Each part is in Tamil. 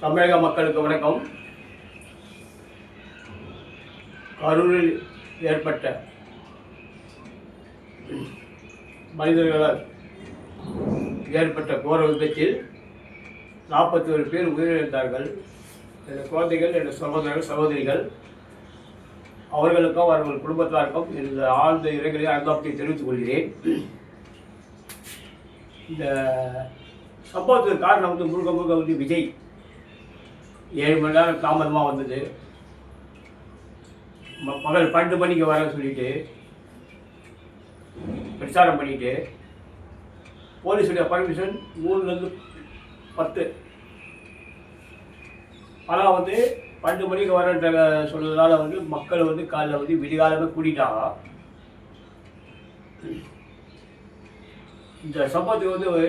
தமிழக மக்களுக்கு வணக்கம். கரூரில் ஏற்பட்ட மனிதர்களால் ஏற்பட்ட கோர விபத்தில் 41 பேர் உயிரிழந்தார்கள். எனது குழந்தைகள், எனது சகோதரர்கள், சகோதரிகள், அவர்களுக்கும் அவர்கள் குடும்பத்தாருக்கும் எனது ஆழ்ந்த இரங்கலை அனுதாபத்தை தெரிவித்துக் கொள்கிறேன். இந்த சம்பவத்துக்கு காரணம் முழுக்க முழுக்க விஜய் 7 மணி நேரம் தாமதமாக வந்தது. பகல் 12 மணிக்கு வர சொல்லிட்டு பிரச்சாரம் பண்ணிட்டு போலீஸுடைய பர்மிஷன் 3லேருந்து 10. ஆனால் 12 மணிக்கு வரன்ற சொன்னதுனால மக்கள் காலையில் விடிகாலமே கூட்டிட்டாங்க. இந்த சம்பவத்துக்கு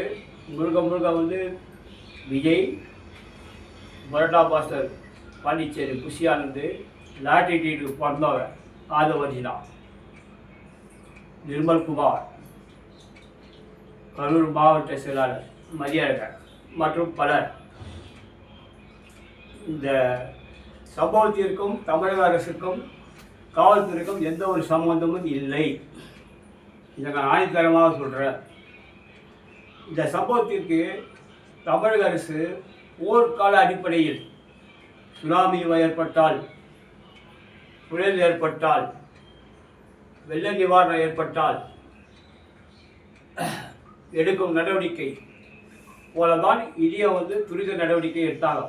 முழுக்க முழுக்க விஜய், பரோட்டா பாஸ்டர் பாண்டிச்சேரி புஷியானந்து, லாட்டரி டீட்டுக்கு பிறந்தவன் ஆதவர்ஜினா, நிர்மல்குமார் கரூர் மாவட்ட செயலாளர் மரியாதை மற்றும் பலர். இந்த சம்பவத்திற்கும் தமிழக அரசுக்கும் காவல்துறைக்கும் எந்த ஒரு சம்பந்தமும் இல்லை. இதை நான் ஆணித்தரமாக சொல்கிறேன். இந்த சம்பவத்திற்கு தமிழக அரசு போர்க்கால அடிப்படையில் சுனாமி ஏற்பட்டால், புயல் ஏற்பட்டால், வெள்ள நிவாரணம் ஏற்பட்டால் எடுக்கும் நடவடிக்கை போலதான் இதையும் துரித நடவடிக்கை எடுத்தாங்க.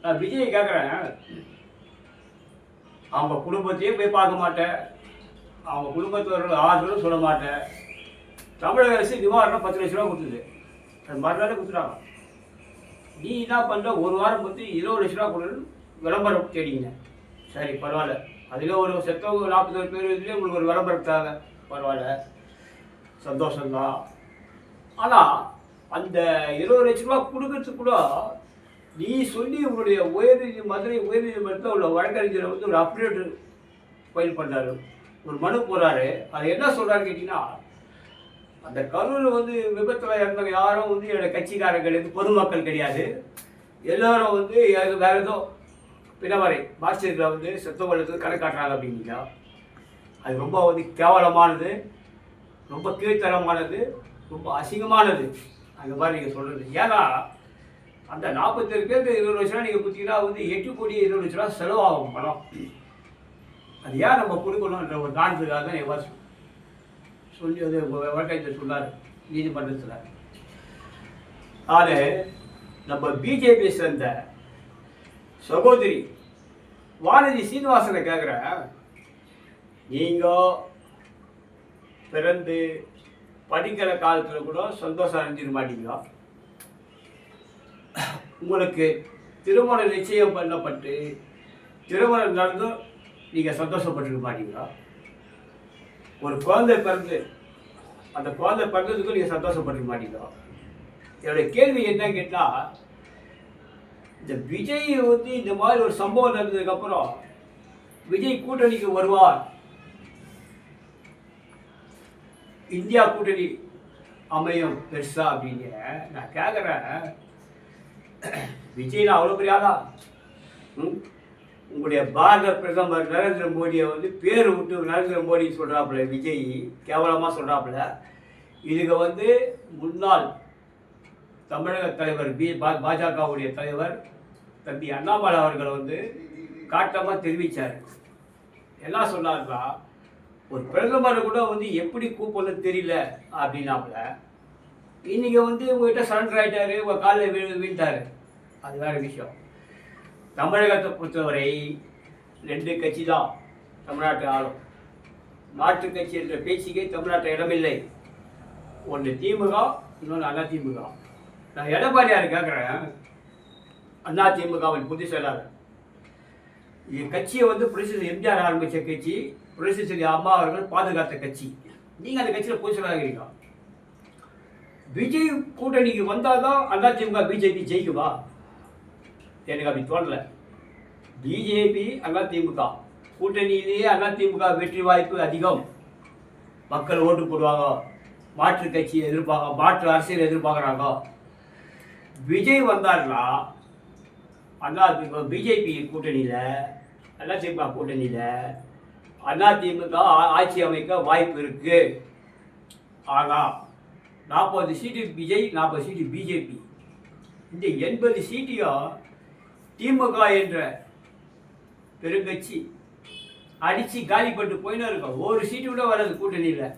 நான் விஜய் கேட்குறேன், அவங்க குடும்பத்தையும் போய் பார்க்க மாட்டேன், அவங்க குடும்பத்தவர்கள் ஆறுதலும் சொல்ல மாட்டேன். தமிழக அரசு நிவாரணம் 10 லட்ச ரூபா கொடுத்துது. அது மறுநாள் கொடுத்துட்டாங்க. நீ என்ன பண்ணுற, ஒரு வாரம் 20 லட்ச ரூபா கொடுன்னு விளம்பரம் தேடிங்க. சரி, பரவாயில்ல. அதில் ஒரு செத்தவங்க 41 பேர் இதுலேயே உங்களுக்கு ஒரு விளம்பரம் தேவை, பரவாயில்ல, சந்தோஷம்தான். ஆனால் அந்த 20 லட்ச ரூபா கொடுக்கறதுக்கு கூட நீ சொல்லி உங்களுடைய மதுரை உயர்நீதிமன்றத்தில் உள்ள வழக்கறிஞரை ஒரு அப்டேட் ஃபைல் பண்ணார், ஒரு மனு போகிறாரு. அது என்ன சொல்கிறாரு கேட்டிங்கன்னா, அந்த கரூர் விபத்தில் இறந்தவங்க யாரும் என்னோடய கட்சிக்காரங்க கிடையாது, பொதுமக்கள் கிடையாது. எல்லோரும் வேறு ஏதோ பிணவரை மார்க்சிஸ்டில் செத்தவங்களுக்கு கணக்காட்டுறாங்க அப்படின்னா அது ரொம்ப கேவலமானது, ரொம்ப கீழ்த்தரமானது, ரொம்ப அசிங்கமானது. அந்த மாதிரி நீங்கள் சொல்கிறது. ஏன்னா அந்த 47 பேருக்கு 20 லட்ச ரூபா நீங்கள் கொடுத்தீங்கன்னா 8 கோடி 20 லட்ச ரூபா செலவாகும் பணம். அது ஏன் நம்ம கொடுக்கணுன்ற ஒரு காரணத்துக்காக தான் எவ்வாறு சொல்லி வழக்கறிஞர் சொன்னார் நீதிமன்றத்தில். ஆனால் நம்ம பிஜேபி சேர்ந்த சகோதரி வானதி சீனிவாசனை கேட்குற, நீங்கள் பிறந்து படிக்கிற காலத்தில் கூட சந்தோஷம் அடைஞ்சிட மாட்டீங்க. உங்களுக்கு திருமணம் நிச்சயம் பண்ணப்பட்டு திருமணம் நடந்தும் நீங்கள் சந்தோஷப்பட்டுருக்க மாட்டீங்களா? ஒரு குழந்தை பிறந்து அந்த குழந்தை பிறந்ததுக்கும் நீங்கள் சந்தோஷப்பட்டுக்க மாட்டீங்களா? என்னுடைய கேள்வி என்ன கேட்டால், இந்த விஜய் இந்த மாதிரி ஒரு சம்பவம் நடந்ததுக்கப்புறம் விஜய் கூட்டணிக்கு வருவார், இந்தியா கூட்டணி அமையும் பெருசா அப்படின்னு நான் கேட்குறேன். விஜய் அவ்வளோ பெரிய ஆளா? உங்களுடைய பாரத பிரதமர் நரேந்திர மோடியை பேர் விட்டு நரேந்திர மோடி சொல்கிறாப்புல, விஜய் கேவலமாக சொல்கிறாப்புல. இதுக்கு முன்னாள் தமிழக தலைவர் பாஜகவுடைய தலைவர் தம்பி அண்ணாமலை அவர்கள் காட்டமாக தெரிவித்தார். என்ன சொன்னார்னா, ஒரு பிரதமர் கூட எப்படி கூப்பிடணும் தெரியல அப்படின்னாப்புல. இன்றைக்கி உங்கள்கிட்ட சரண்டர் ஆகிட்டாரு, உங்கள் காலில் வீழ்ந்தார். அது வேறு விஷயம். தமிழகத்தை பொறுத்தவரை 2 கட்சி தான் தமிழ்நாட்டை ஆளும். மாற்று கட்சி என்ற பேச்சுக்கே தமிழ்நாட்டை இடமில்லை. ஒன்று திமுக, இன்னொன்று அதிமுக. நான் எடப்பாடியார் கேட்குறேன், அதிமுகவின் பொதுச் செயலாளர். இது கட்சியை புரட்சியாளர் எம்ஜிஆர் ஆரம்பித்த கட்சி, புரட்சியாளர் அம்மா அவர்கள் பாதுகாத்த கட்சி. நீங்கள் அந்த கட்சியில் பொதுச் செயலாளர் இருக்கீங்க. விஜய் கூட்டணிக்கு வந்தால் தான் அதிமுக பிஜேபி ஜெயிக்குவா? எனக்கு அப்படி தோணலை. பிஜேபி அதிமுக கூட்டணியிலேயே அதிமுக வெற்றி வாய்ப்பு அதிகம். மக்கள் ஓட்டு போடுவாங்க, மாற்று கட்சி எதிர்பார்க்க, மாற்று அரசியல் எதிர்பார்க்குறாங்க. விஜய் வந்தார்னா இப்போ பிஜேபி கூட்டணியில் அதிமுக கூட்டணியில் அதிமுக ஆட்சி அமைக்க வாய்ப்பு இருக்குது. ஆனால் 40 சீட்டு விஜய், 40 சீட்டு பிஜேபி. இந்த 80 சீட்டையும் திமுக என்ற பெருங்கட்சி அடித்து காலி பண்ணிட்டு போயின்னு இருக்கோம். ஒரு சீட்டு கூட வராது கூட்டணியில்.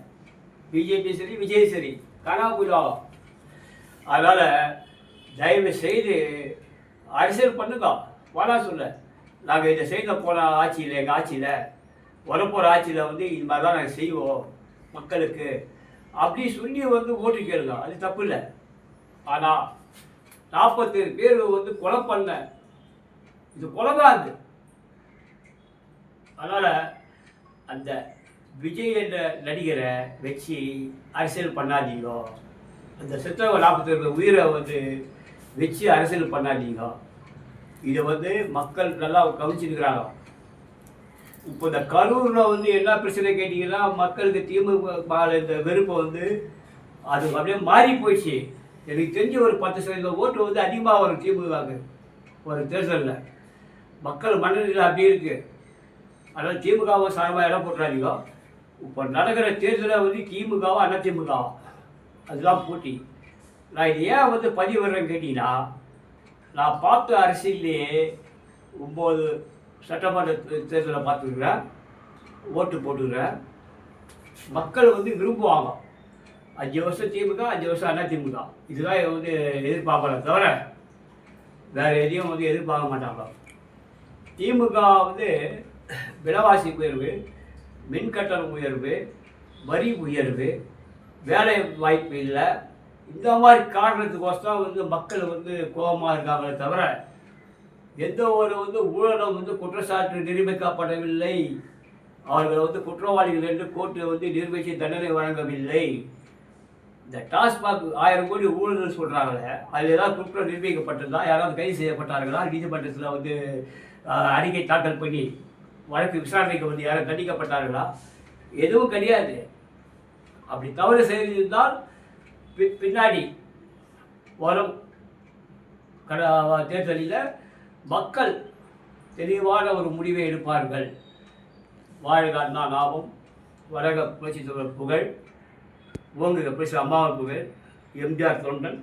பிஜேபி சரி, விஜய் சரி, காணாம போயிடுவாங்க. அதனால் தயவு செய்து அரசியல் பண்ணுங்க. வாடா சொல்ல, நாங்கள் இதை செய்த போன ஆட்சியில், எங்கள் ஆட்சியில், வரப்போகிற ஆட்சியில் இது மாதிரி தான் நாங்கள் செய்வோம் மக்களுக்கு அப்படி சொல்லி ஓட்டு கேளுங்க. அது தப்பு இல்லை. ஆனால் 47 பேர் கொலை பண்ண, இது கொலை தான் அது. அதனால் அந்த விஜய் என்ற நடிகரை வச்சு அரசியல் பண்ணாதீங்க. அந்த செத்தவங்க 47 உயிரை வச்சு அரசியல் பண்ணாதீங்க. இதை மக்கள் நல்லா கவனிச்சுருக்கிறாங்க. இப்போ இந்த கரூரில் என்ன பிரச்சனை கேட்டிங்கன்னா, மக்களுக்கு திமுக இந்த வெறுப்பை அது அப்படியே மாறி போயிடுச்சு. எனக்கு தெரிஞ்ச ஒரு 10% ஓட்டு அதிகமாக வரும் திமுகவுக்கு ஒரு தேர்தலில். மக்கள் மனநிலை அப்படி இருக்குது. அதனால் திமுகவை சார்பாக இடம் போட்டுறாதீங்க. இப்போ நடக்கிற தேர்தலில் திமுகவா அதிமுகவா அதுதான் போட்டி. நான் இது ஏன் பதிவு வர்றேன்னு கேட்டிங்கன்னா, நான் பார்த்த அரசியல்லையே 9 சட்டமன்ற தேர்தலை பார்த்துருக்குறேன், ஓட்டு போட்டுக்கிறேன். மக்கள் விரும்புவாங்க. 5 வருஷம் திமுக, 5 வருஷம் அதிமுக. இதுதான் எதிர்பார்க்கல தவிர வேறு எதையும் எதிர்பார்க்க மாட்டாங்க. திமுக விலைவாசி உயர்வு, மின்கட்டணம் உயர்வு, வரி உயர்வு, வேலை வாய்ப்பு இல்லை, இந்த மாதிரி காரணத்துக்கோசம் மக்கள் கோபமாக இருக்காங்களே தவிர எந்த ஒரு ஊழலும் குற்றச்சாட்டு நிரூபிக்கப்படவில்லை. அவர்கள் குற்றவாளிகள் என்று கோர்ட்டு நிரூபித்து தண்டனை வழங்கவில்லை. இந்த டாஸ்மாக் 1000 கோடி ஊழல் சொல்கிறாங்களே, அதில் ஏதாவது குற்றம் நிரூபிக்கப்பட்டதா? யாராவது கைது செய்யப்பட்டார்களா? நீதிமன்றத்தில் அறிக்கை தாக்கல் பண்ணி வழக்கு விசாரணைக்கு யாரும் தண்டிக்கப்பட்டார்களா? எதுவும் கிடையாது. அப்படி தவறு செய்திருந்தால் பின்னாடி வரும் தேர்தலில் மக்கள் தெளிவான ஒரு முடிவை எடுப்பார்கள். வாழ்க அண்ணா லாபம், வளர்க புரட்சி புகழ், ஓங்குக புரட்சி அம்மாவின் புகழ். எம்ஜிஆர் தொண்டன்.